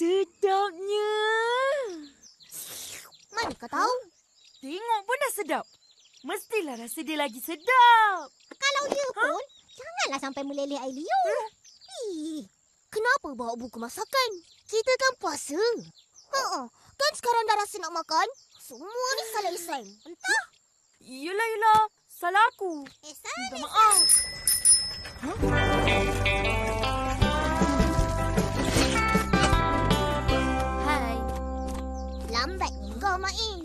Sedapnya. Mana kau tahu? Tengok pun dah sedap. Mestilah rasa dia lagi sedap. Kalau ya pun, janganlah sampai meleleh air liur. Kenapa bawa buku masakan? Kita kan puasa. Kan sekarang dah rasa nak makan? Semua ni salah Isam. Entah? Yelah. Salah aku. Minta maaf. Hai. Lambat ni kau, Main.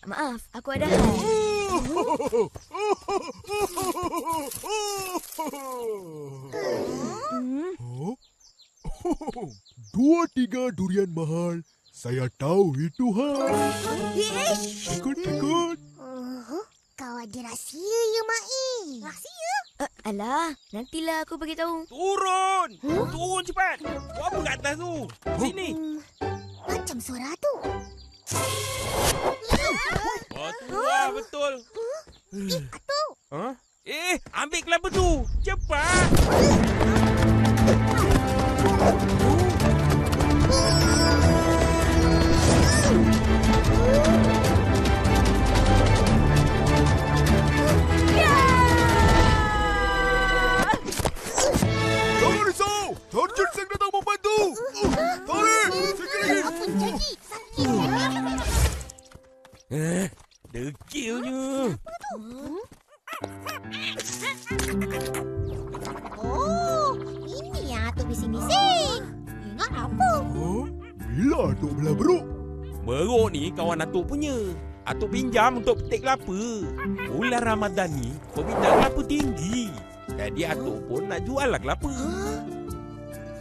Maaf, aku ada hal. Dua tiga durian mahal. Saya tahu itu hal. Ikut. Kau ada rahsia ya, Main? Rahsia? Alah, nantilah aku beritahu. Turun! Turun cepat! Buat apa kat atas tu? Sini! Macam suara tu. Betul. Atuk. Ambil kelapa tu! Cepat! Jangan risau. Sarjan Seng datang membantu. Tarik! Sikit lagi. Apa jadi? Sakit. Dekilnya. Oh, ini yang Atuk bising-bising. Ingat apa? Bila Atuk belah beruk? Beruk ni kawan Atuk punya. Atuk pinjam untuk petik kelapa. Bulan Ramadan ni, peminat kelapa tinggi. Jadi Atuk pun nak jual lah kelapa.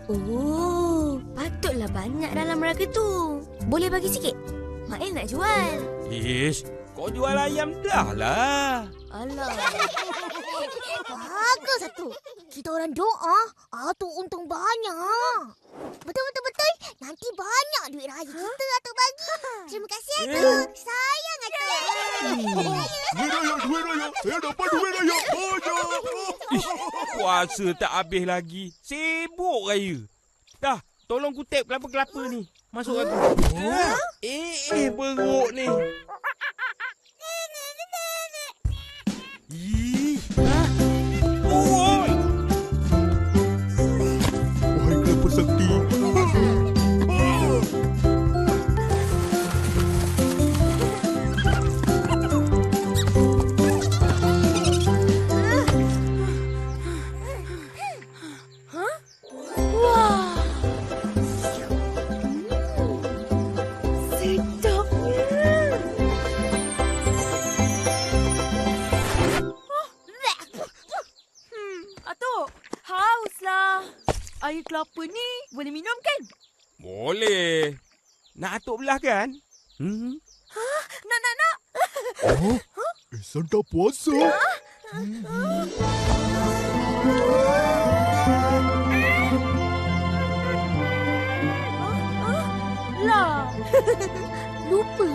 Oh, patutlah banyak dalam raga tu. Boleh bagi sikit? Main nak jual. Ish, kau jual ayam dah lah. Alah. Bagus satu. Kita orang doa, Atuk untung banyak. Betul. Nanti banyak duit raya kita Atuk bagi. Terima kasih Atuk. Sayang Atuk. Duit raya. Saya dapat duit raya. Banyak. Puasa tak habis lagi. Sibuk raya. Dah, tolong kutip kelapa-kelapa ni. Masuk aku. Beruk ni. Oi! Wahai kelapa sakti. Wah. Sedapnya. Atuk, hauslah. Air kelapa ni boleh minum kan? Boleh. Nak Atuk belah kan? Nak. Ihsan tak puasa. Lah. Lupa.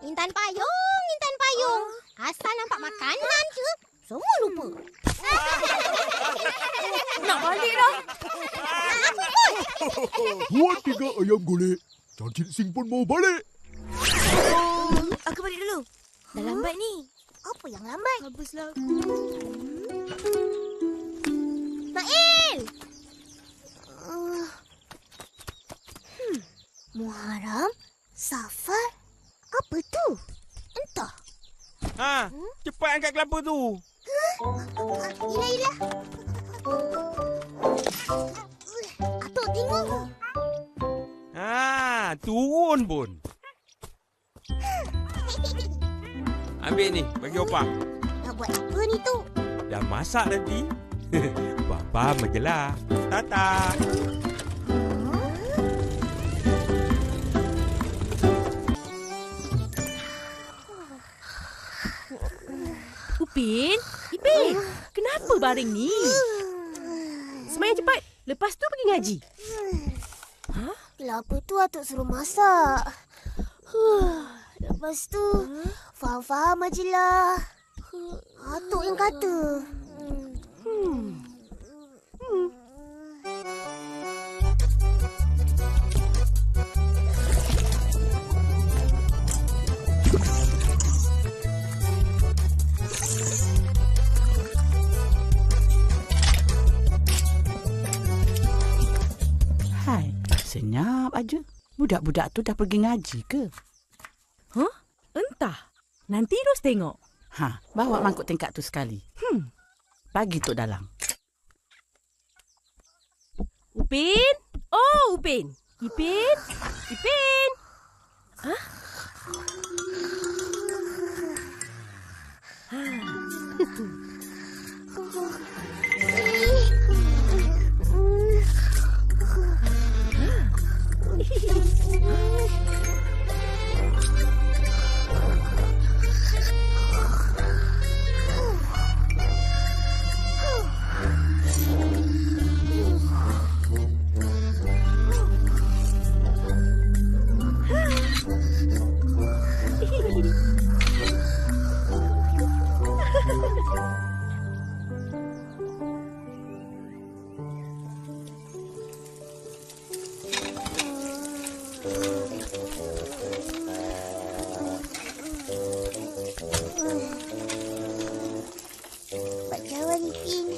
Intan payung. Asal nampak makanan je, semua lupa. Nak balik dah. Dua tiga ayam golek. Sarjan Seng pun mau balik. Aku balik dulu. Dah lambat ni. Apa yang lambat? Habislah. Mail! Muharram? Safar? Apa tu? Entah. Cepat angkat kelapa tu. Yelah. Atuk tengok. Turun pun. Ambil ni, bagi opah. Nak buat apa ni tu? Dah masak nanti. Papa menjelah. Tata. Ipin, kenapa baring ni? Semayang cepat. Lepas tu pergi ngaji. Kelapa tu Atuk suruh masak. Lepas tu, faham-faham ajalah. Atuk yang kata. Senyap aja. Budak-budak tu dah pergi ngaji ke? Huh? Entah. Nanti Ros tengok. Bawa mangkuk tingkap tu sekali. Bagi Tok Dalang. Upin? Oh, Upin. Ipin? Ipin? Hah? Buat cawan, Ipin.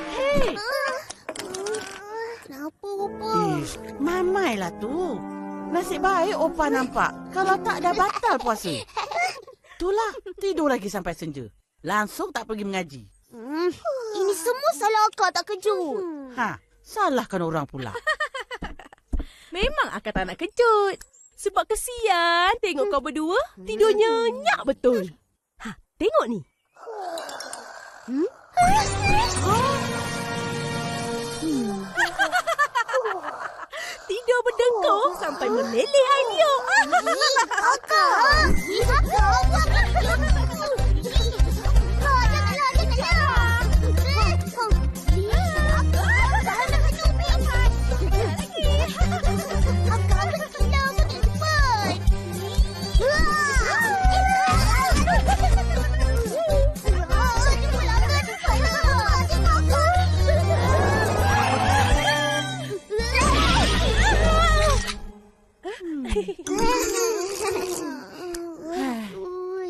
Hei! Kenapa, Opa? Mamailah tu. Nasib baik Opa nampak. Kalau tak, dah batal puasa. Itulah, tidur lagi sampai senja. Langsung tak pergi mengaji. Ini semua salah akak tak kejut. Salahkan orang pula. Memang akak tak nak kejut. Sebab kesian tengok kau berdua tidur nyenyak betul. Tengok ni. Tidur berdengkur sampai meleleh air liuk. Akak!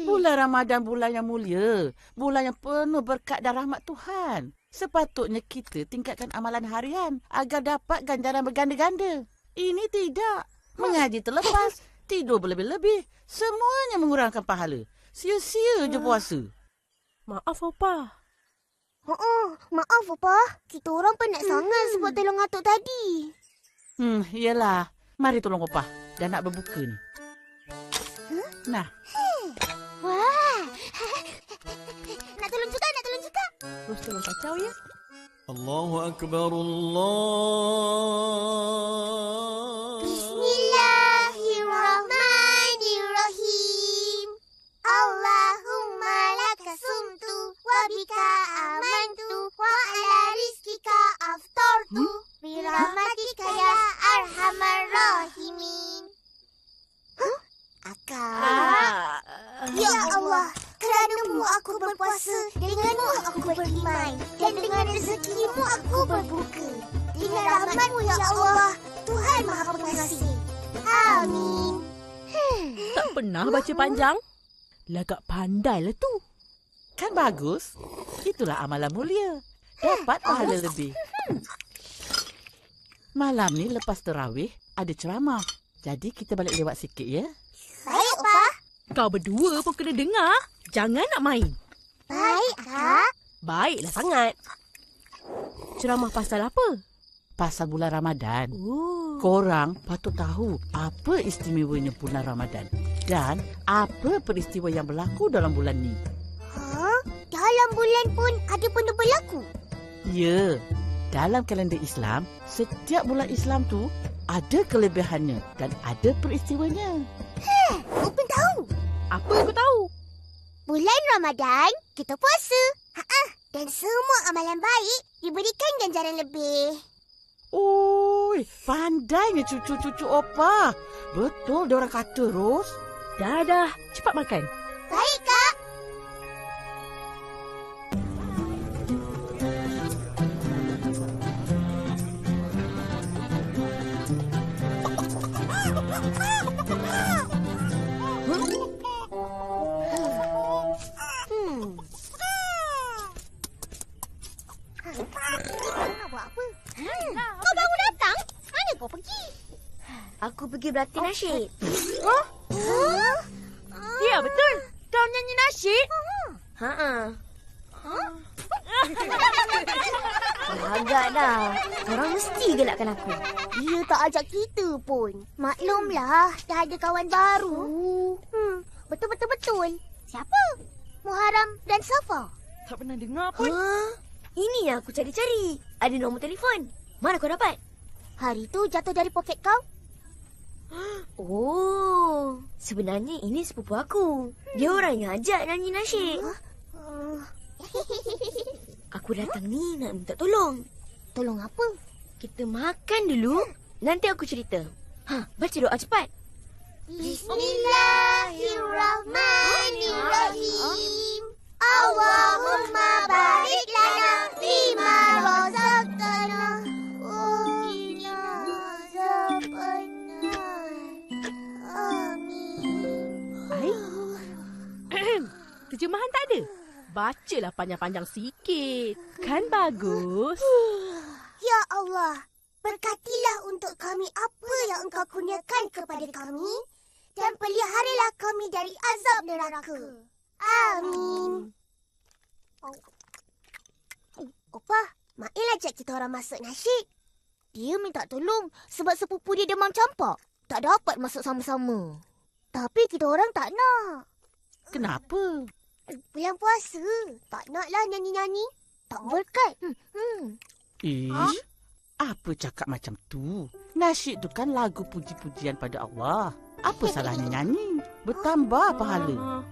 Bulan Ramadan bulan yang mulia. Bulan yang penuh berkat dan rahmat Tuhan. Sepatutnya kita tingkatkan amalan harian agar dapat ganjaran berganda-ganda. Ini tidak. Mengaji terlepas, tidur berlebih-lebih. Semuanya mengurangkan pahala. Sia-sia je puasa. Maaf, Opa. Maaf, Opa. Kita orang penat sangat sebab tolong atuk tadi. Yelah. Mari tolong Opa. Dah nak berbuka ni. Nah. Wah. Nak tolong juga. Terus tolong kacau ya. Allahu Akbar Allah. Bismillahirrahmanirrahim. Allahumma laka sumtu wa bika amantu wa ala rizkika aftartu birahmatika ya arhamar rahimin. Akak. Ya Allah, kerana-Mu aku berpuasa, dengan-Mu aku beriman, dan dengan rezeki-Mu aku berbuka. Dengan rahmat-Mu ya Allah, Tuhan Maha Pengasih. Amin. Tak pernah baca panjang? Lagak pandai lah tu. Kan bagus? Itulah amalan mulia. Dapat pahala lebih. Malam ni lepas terawih ada ceramah. Jadi kita balik lewat sikit ya. Baik, Opa. Kau berdua pun kena dengar. Jangan nak main. Baik, Kak. Baiklah sangat. Ceramah pasal apa? Pasal bulan Ramadan. Oh. Korang patut tahu apa istimewanya bulan Ramadan. Dan apa peristiwa yang berlaku dalam bulan ni. Dalam bulan pun ada benda berlaku? Ya. Dalam kalender Islam, setiap bulan Islam tu ada kelebihannya dan ada peristiwanya. Upin tahu. Apa kau tahu? Bulan Ramadan, kita puasa. Dan semua amalan baik diberikan ganjaran lebih. Oi, pandainya cucu-cucu Opa. Betul diorang kata, Ros. Dah. Cepat makan. Baik, Kak. nak buat apa? Kau baru datang? Mana kau pergi? Aku pergi berlatih nasyid. Ya, betul. Kau nyanyi nasyid? Ha. Agak dah. Korang mesti gelakkan aku. Dia tak ajak kita pun. Maklumlah, dah ada kawan baru. Betul. Siapa? Muharram dan Safa. Tak pernah dengar pun. Ini yang aku cari-cari. Ada nombor telefon. Mana kau dapat? Hari tu jatuh dari poket kau. Oh, sebenarnya ini sepupu aku. Dia orang yang ajak nyanyi nasyid. Aku datang ni nak minta tolong. Tolong apa? Kita makan dulu. Nanti aku cerita. Baca doa cepat. Bismillahirrahmanirrahim. Allahumma barik lana fima razaqtana wa qina azabannar. Amin. Terjemahan tak ada? Bacalah panjang-panjang sikit. Kan bagus? Ya Allah, berkatilah untuk kami apa yang Engkau kurniakan kepada kami dan peliharalah kami dari azab neraka. Amin. Opa, Mail ajak kita orang masuk nasyid. Dia minta tolong sebab sepupu dia demam campak. Tak dapat masuk sama-sama. Tapi kita orang tak nak. Kenapa? Bulan puasa, tak naklah nyanyi-nyanyi. Tak berkat. Ish, apa cakap macam tu? Nasyid tu kan lagu puji-pujian pada Allah. Apa salahnya nyanyi? Bertambah pahala.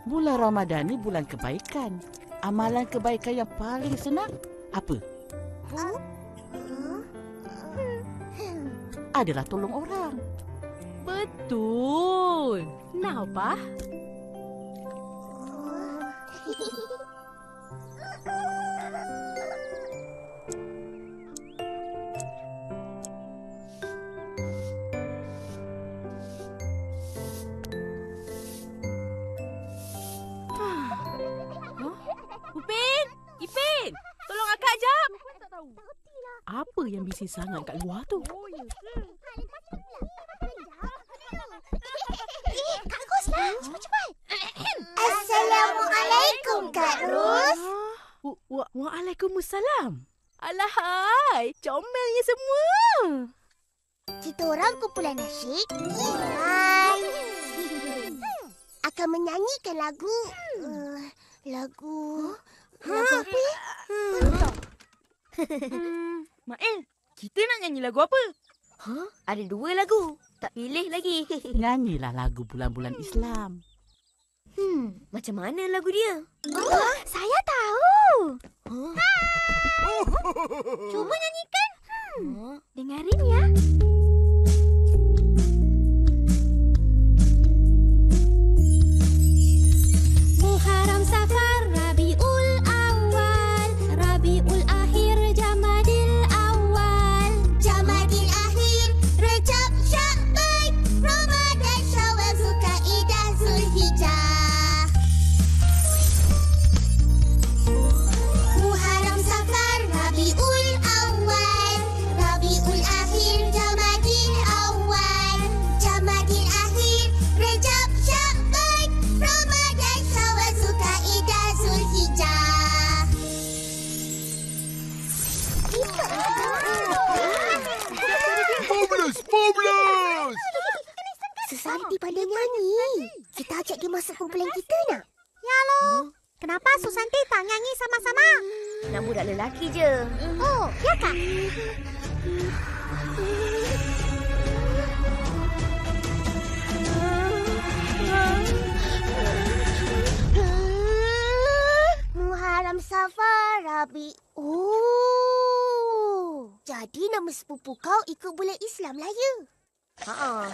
Bulan Ramadan ni bulan kebaikan. Amalan kebaikan yang paling senang apa? Adalah tolong orang. Betul. Nah, apa? Ipin! Tolong akak jap. Apa yang bising sangat kat luar tu? Kak Ros lah. Cepat-cepat. Assalamualaikum, Kak Ros. Waalaikumsalam. Alahai, comelnya semua. Kita orang kumpulan nasyid. Hai. Akan menyanyikan lagu. Lagu apa ya? Mael, kita nak nyanyi lagu apa? Ada 2 lagu. Tak pilih lagi. Nyanyilah lagu bulan-bulan Islam. Macam mana lagu dia? Saya tahu. Cuba nyanyikan. Dengarin ya. Muharram, Safar, Rabiul Awal, Rabiul Akhir, Jamadil Awal, Jamadil Akhir, Rejab, Sya'ban, Ramadan, Syawal, Zulkaidah, Zulhijjah. Muharram, Safar, Rabiul Awal, Rabiul Akhir, Jamadil Awal, Jamadil Akhir, Rejab, Sya'ban, Ramadan, Syawal, Zulkaidah, Zulhijjah. Marvelous! Susanti pandai nyanyi. Kita ajak dia masuk kumpulan kita nak? Ya lo. Kenapa Susanti tak nyanyi sama-sama? Nak budak lelaki je. Oh, ya kak? Muharram, Safar, Rabi. Oh. Jadi nama sepupu kau ikut bulan Islam lah ya? Ha.